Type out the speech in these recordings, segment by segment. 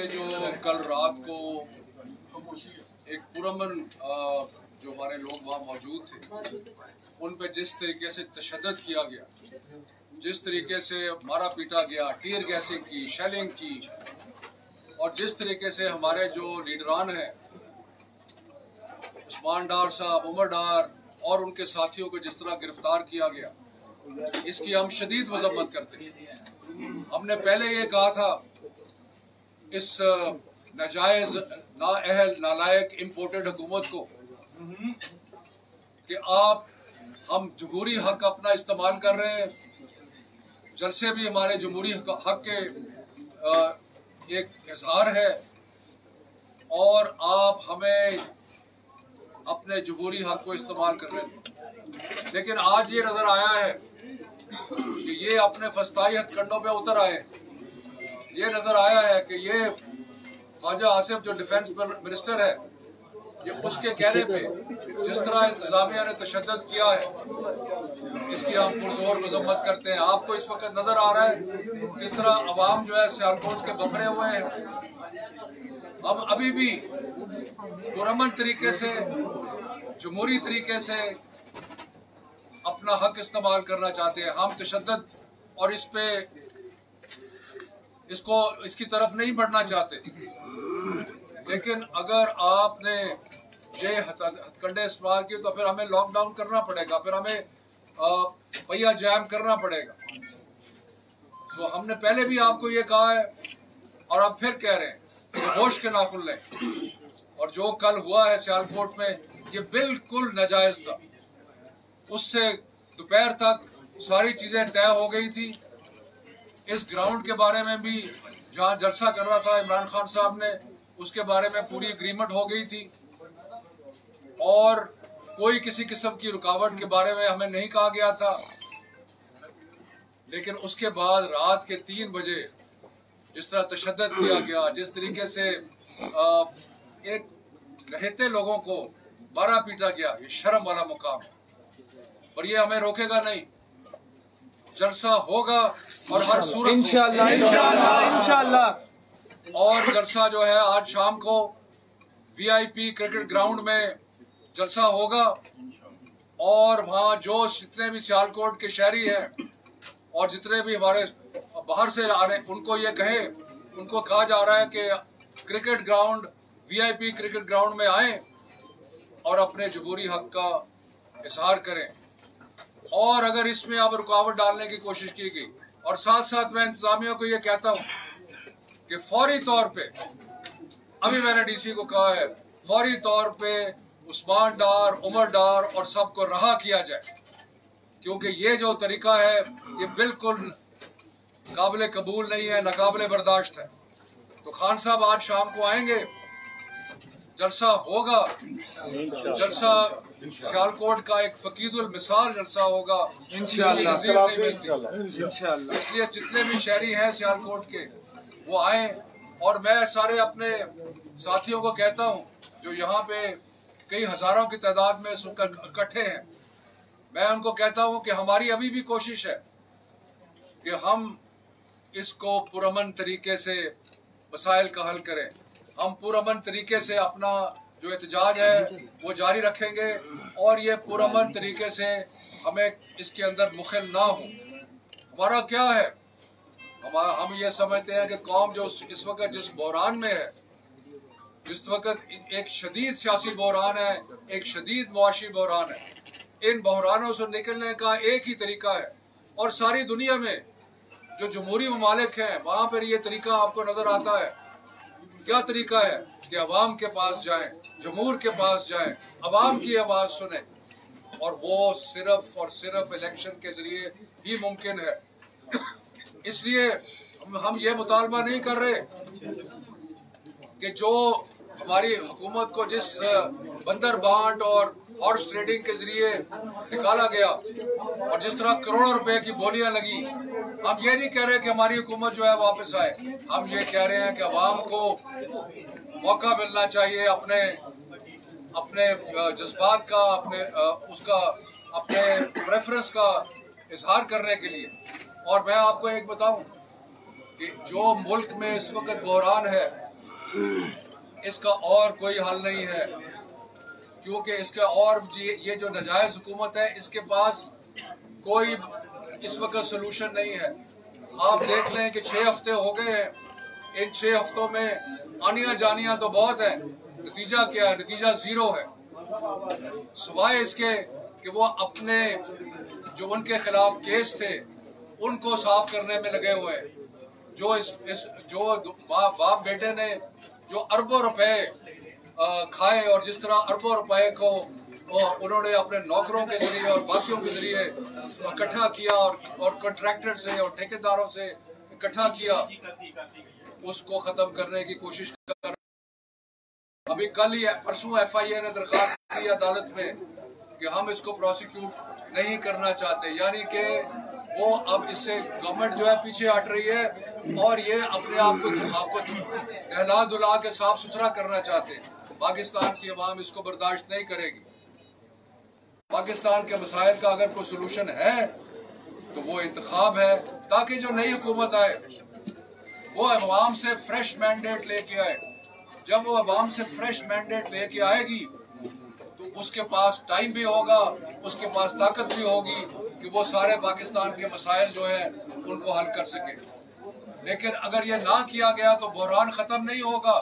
जो कल रात को एक पुरअमन जो हमारे लोग वहाँ मौजूद थे, उन पे जिस तरीके से तशद्दुद किया गया, जिस तरीके से मारा पीटा गया, टीयर गैसिंग की, शेलिंग की, और जिस तरीके से हमारे जो लीडरान हैं उस्मान डार साहब, उमर डार और उनके साथियों को जिस तरह गिरफ्तार किया गया, इसकी हम शदीद मजम्मत करते हैं। हमने पहले ये कहा था इस नाजायज, नाअहल, नालायक इम्पोर्टेड हुकूमत को कि हम जमहूरी हक अपना इस्तेमाल कर रहे हैं, जलसे भी हमारे जमहूरी हक के एक इजहार है, और आप हमें अपने जमहूरी हक को इस्तेमाल कर रहे हैं। लेकिन आज ये नजर आया है कि ये अपने फस्ताई हथकंडों पे उतर आए। ये नजर आया है कि ये ख्वाजा आसिफ जो डिफेंस मिनिस्टर है, ये उसके कहने पे जिस तरह इंतजामिया ने तशद्दुद किया है, इसकी हम पुरजोर मजम्मत करते हैं। आपको इस वक्त नजर आ रहा है किस तरह अवाम जो है सियालकोट के बफरे हुए हैं। हम अभी भी पुरअमन तरीके से, जमहूरी तरीके से अपना हक इस्तेमाल करना चाहते हैं। हम तशद्दुद और इसकी तरफ नहीं बढ़ना चाहते। लेकिन अगर आपने ये हथकंडे इस्तेमाल किए तो फिर हमें लॉकडाउन करना पड़ेगा, फिर हमें पहिया जैम करना पड़ेगा। तो हमने पहले भी आपको ये कहा है और अब फिर कह रहे हैं कि होश के नाखुन लें। और जो कल हुआ है सियालकोट में, ये बिल्कुल नाजायज था। उससे दोपहर तक सारी चीजें तय हो गई थी। इस ग्राउंड के बारे में भी जहां जलसा कर रहा था इमरान खान साहब ने, उसके बारे में पूरी एग्रीमेंट हो गई थी, और कोई किसी किस्म की रुकावट के बारे में हमें नहीं कहा गया था। लेकिन उसके बाद रात के 3 बजे जिस तरह तशद्दुद किया गया, जिस तरीके से एक रहते लोगों को मारा पीटा गया, ये शर्म वाला मुकाम है। और ये हमें रोकेगा नहीं। जलसा होगा और हर सूरत इंशाअल्लाह इंशाअल्लाह। और जलसा जो है आज शाम को VIP क्रिकेट ग्राउंड में जलसा होगा, और वहाँ जो जितने भी सियालकोट के शहरी हैं और जितने भी हमारे बाहर से आ रहे, उनको ये उनको कहा जा रहा है कि cricket ground, VIP cricket ground में आए और अपने जमहूरी हक का इजहार करें। और अगर इसमें अब रुकावट डालने की कोशिश की गई, और साथ साथ मैं इंतजामिया को ये कहता हूँ कि फौरी तौर पे, अभी मैंने DC को कहा है, फौरी तौर पे उस्मान डार, उमर डार और सबको रहा किया जाए, क्योंकि ये जो तरीका है ये बिल्कुल काबिल कबूल नहीं है, नाकाबिल बर्दाश्त है। तो खान साहब आज शाम को आएंगे, जलसा होगा, जलसा सियालकोट का एक फकीदुल मिसाल जलसा होगा इंशाअल्लाह। इसलिए जितने भी शहरी हैं सियालकोट के, वो आए। और मैं सारे अपने साथियों को कहता हूं जो यहाँ पे कई हजारों की तादाद में इकट्ठे हैं, मैं उनको कहता हूं कि हमारी अभी भी कोशिश है कि हम इसको पुरअमन तरीके से मसाइल का हल करें। हम पुरअमन तरीके से अपना जो एहतजाज है वो जारी रखेंगे, और ये पुरअमन तरीके से हमें इसके अंदर मुखिल ना हो। हमारा क्या है, हम ये समझते हैं कि कौम जो इस वक्त जिस बहरान में है, जिस वक्त एक शदीद सियासी बहरान है, एक शदीद मुआशी बहरान है, इन बहरानों से निकलने का एक ही तरीका है। और सारी दुनिया में जो जमहूरी ममालिक हैं, वहाँ पर ये तरीका आपको नजर आता है। क्या तरीका है कि अवाम के पास जाएं, जमहूर के पास जाएं, अवाम की आवाज सुने, और वो सिर्फ और सिर्फ इलेक्शन के जरिए ही मुमकिन है। इसलिए हम ये मुतालबा नहीं कर रहे कि जो हमारी हुकूमत को जिस बंदर बांट और हॉर्स ट्रेडिंग के जरिए निकाला गया, और जिस तरह करोड़ों रुपए की बोलियां लगी, हम ये नहीं कह रहे कि हमारी हुकूमत जो है वापस आए। हम ये कह रहे हैं कि अवाम को मौका मिलना चाहिए अपने जज्बात का, अपने प्रेफरेंस का इजहार करने के लिए। और मैं आपको एक बताऊं कि जो मुल्क में इस वक्त बहरान है, इसका और कोई हल नहीं है, क्योंकि इसका और ये जो नाजायज हुकूमत है इसके पास कोई इस वक्त सोल्यूशन नहीं है। आप देख लें कि 6 हफ्ते हो गए हैं, इन 6 हफ्तों में आनियां जानियां तो बहुत है, नतीजा क्या है? नतीजा ज़ीरो है, सिवाय इसके कि वो अपने जो उनके खिलाफ केस थे उनको साफ करने में लगे हुए हैं। जो बाप बेटे ने जो अरबों रुपए खाए और जिस तरह अरबों रुपए को उन्होंने अपने नौकरों के जरिए और बाकियों के जरिए इकट्ठा किया और कॉन्ट्रैक्टर से और ठेकेदारों से इकट्ठा किया, उसको खत्म करने की कोशिश कर। अभी कल ही परसों FIA ने दरखास्त की अदालत में कि हम इसको प्रोसिक्यूट नहीं करना चाहते, यानी कि वो अब इससे गवर्नमेंट जो है पीछे हट रही है और ये अपने आप को नहला धुला के साफ सुथरा करना चाहते हैं। पाकिस्तान की अवाम इसको बर्दाश्त नहीं करेगी। पाकिस्तान के मसाइल का अगर कोई सोल्यूशन है तो वो इंतखाब है, ताकि जो नई हुकूमत आए वो अवाम से फ्रेश मैंडेट लेके आए। जब वो अवाम से फ्रेश मैंडेट लेके आएगी तो उसके पास टाइम भी होगा, उसके पास ताकत भी होगी कि वो सारे पाकिस्तान के मसाइल जो है उनको हल कर सके। लेकिन अगर ये ना किया गया तो बहरान खत्म नहीं होगा,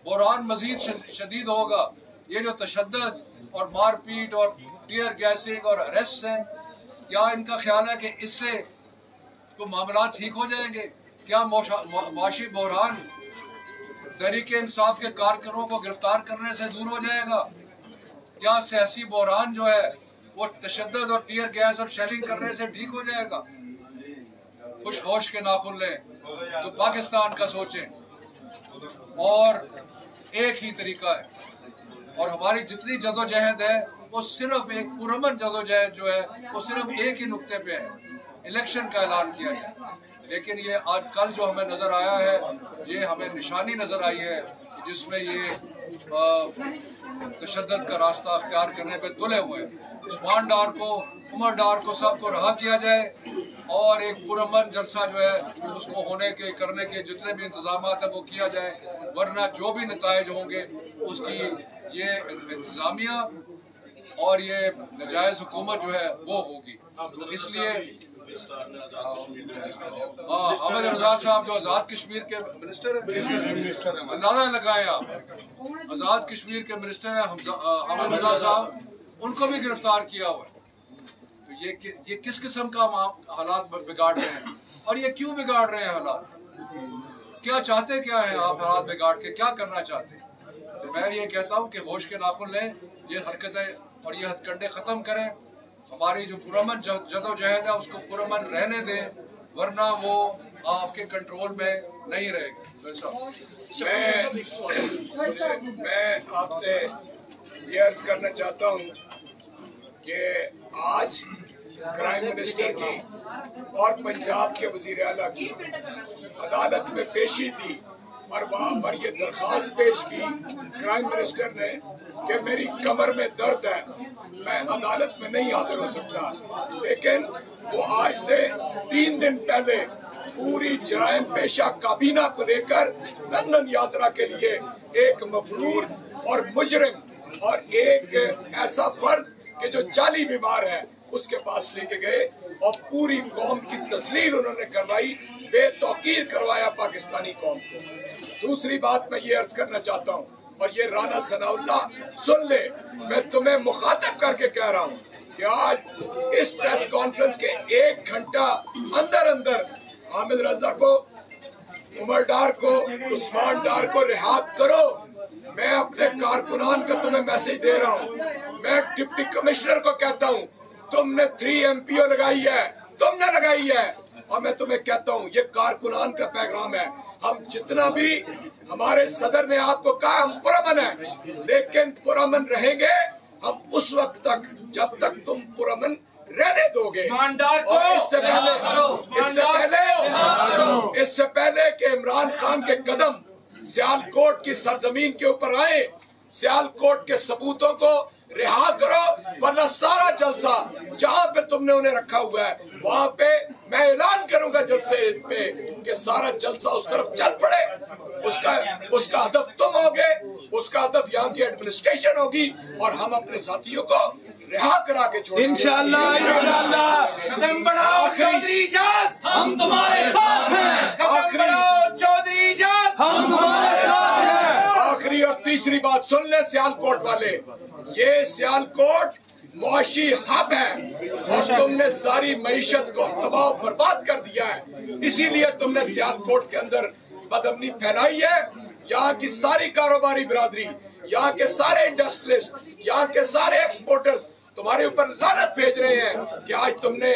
बहरान मजीद शदीद होगा। ये जो तशद्दुद और मारपीट और टीयर गैसिंग और अरेस्ट हैं, क्या इनका ख्याल है कि इससे तो मामला ठीक हो जाएंगे? क्या माशी बहरान तहरीक इंसाफ के कारकुनों को गिरफ्तार करने से दूर हो जाएगा? क्या सियासी बहरान जो है वो तशद्दुद और टीयर गैस और शेलिंग करने से ठीक हो जाएगा? कुछ होश के नाखुन लें तो पाकिस्तान का सोचें। और एक ही तरीका है और हमारी जितनी जदोजहद है वो सिर्फ एक पुरअमन जदोजहद जो है वो सिर्फ एक ही नुक्ते पे है, इलेक्शन का ऐलान किया जाए। लेकिन ये आज कल जो हमें नजर आया है, ये हमें निशानी नजर आई है जिसमें ये तशद्दुद का रास्ता अख्तियार करने पे तुले हुए हैं। उस्मान डार को, उमर डार को, सबको रहा किया जाए और एक पुरअमन जलसा जो है उसको होने के करने के जितने भी इंतजाम है वो किया जाए, वरना जो भी नताइज होंगे उसकी ये इंतजामिया और ये नाजायज हुकूमत जो है वो होगी। इसलिए अहमद रजा साहब जो आज़ाद कश्मीर के मिनिस्टर हैं, अंदाजा लगाए आप, आज़ाद कश्मीर के मिनिस्टर हैं अहमद रजा साहब, उनको भी गिरफ्तार किया हुआ है। तो ये किस किस्म का हालात बिगाड़ रहे हैं और ये क्यों बिगाड़ रहे हैं हालात? क्या चाहते क्या है आप? हालात बिगाड़ के क्या करना चाहते हैं? तो मैं ये कहता हूँ कि होश के नाखुन लें, ये हरकतें और ये हथकंडे खत्म करें। हमारी जो पुरअमन जदोजहद है उसको पुरअमन रहने दें, वरना वो आपके कंट्रोल में नहीं रहेगा। मैं आपसे ये अर्ज करना चाहता हूँ कि आज क्राइम मिनिस्टर की और पंजाब के वजीर आला की अदालत में पेशी थी और वहाँ पर ये दरख्वास्त पेश की क्राइम मिनिस्टर ने कि मेरी कमर में दर्द है, मैं अदालत में नहीं हाजिर हो सकता। लेकिन वो आज से 3 दिन पहले पूरी जराइम पेशा काबीना को लेकर लंदन यात्रा के लिए एक मफरूर और मुजरिम और एक ऐसा फर्द कि जो जाली बीमार है उसके पास लेके गए और पूरी कौम की तस्लील उन्होंने करवाई, बेतौकीर करवाया पाकिस्तानी कौम को। दूसरी बात मैं ये अर्ज करना चाहता हूँ और ये राना सनाउल्लाह सुन ले, मैं तुम्हें मुखातब करके कह रहा हूँ कि आज इस प्रेस कॉन्फ्रेंस के 1 घंटा अंदर अंदर हामिद रजा को, उमर डार को, उस्मान डार को रिहा करो। मैं अपने कारकुनान का तुम्हें मैसेज दे रहा हूँ। मैं डिप्टी कमिश्नर को कहता हूँ तुमने 3 MPO लगाई है, तुमने लगाई है, और मैं तुम्हें कहता हूँ ये कारकुनान का पैगाम है। हम जितना भी, हमारे सदर ने आपको कहा हम पुरअमन है, लेकिन पुरअमन रहेंगे हम उस वक्त तक जब तक तुम पुरअमन रहने दोगे। और इससे पहले कि इमरान खान के कदम सियालकोट की सरजमीन के ऊपर आए, सियालकोट के सबूतों को रिहा करो, वरना सारा जलसा जहां पे तुमने उन्हें रखा हुआ है वहां पे मैं ऐलान करूंगा जलसे पे कि सारा जलसा उस तरफ चल पड़े। उसका हदफ तुम होगे, उसका हदफ यहाँ की एडमिनिस्ट्रेशन होगी और हम अपने साथियों को रिहा करा के छोड़ेंगे इंशाअल्लाह। कदम बढ़ाओ चौधरी इजाज, हम तुम्हारे साथ हैं। कदम बढ़ाओ चौधरी इजाज, हम तुम्हारे साथ हैं। आखिरी और तीसरी बात सुन ले सियालकोट वाले, ये सियालकोट मुआशी हब है और तुमने सारी मईशत को तबाह बर्बाद कर दिया है। इसीलिए तुमने सियालकोट के अंदर बदअमनी फैलाई है। यहाँ की सारी कारोबारी बिरादरी, यहाँ के सारे इंडस्ट्रियलिस्ट, यहाँ के सारे एक्सपोर्टर्स तुम्हारे ऊपर लानत भेज रहे हैं कि आज तुमने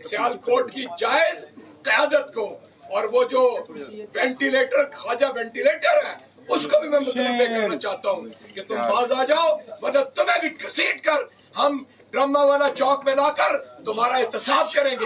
सियालकोट की जायज क़यादत को और वो जो वेंटिलेटर ख्वाजा वेंटिलेटर है उसको भी मैं मुतलबे करना चाहता हूँ कि तुम बाज आ जाओ, वरना तुम्हें भी घसीट कर हम ड्रामा वाला चौक में लाकर तुम्हारा एहतसाब करेंगे।